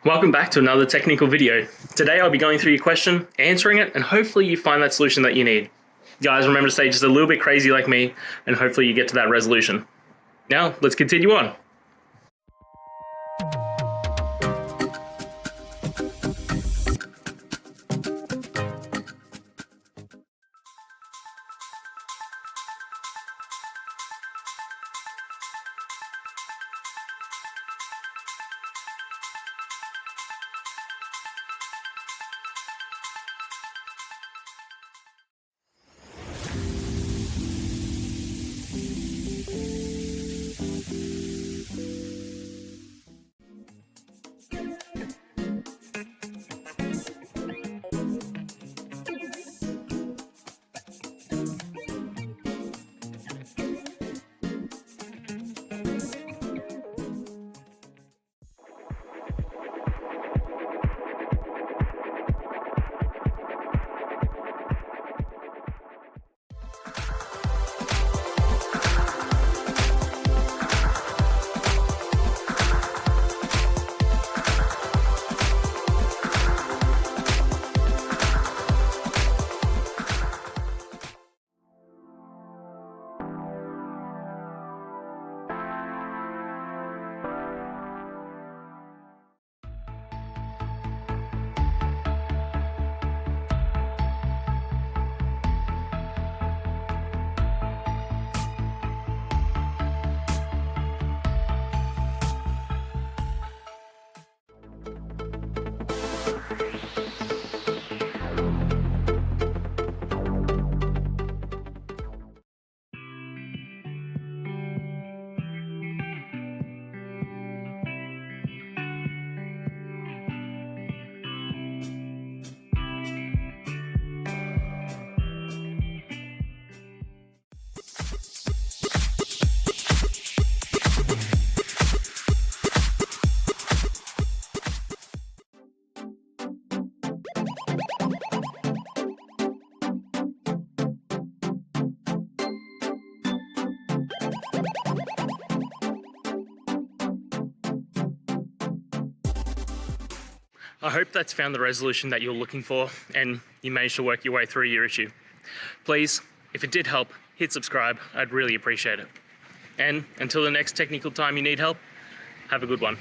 Welcome back to another technical video. Today I'll be going through your question, answering it, and hopefully you find that solution that you need. Guys, remember to stay just a little bit crazy like me, and hopefully you get to that resolution. Now, let's continue on. I hope that's found the resolution that you're looking for and you managed to work your way through your issue. Please, if it did help, hit subscribe. I'd really appreciate it. And until the next technical time you need help, have a good one.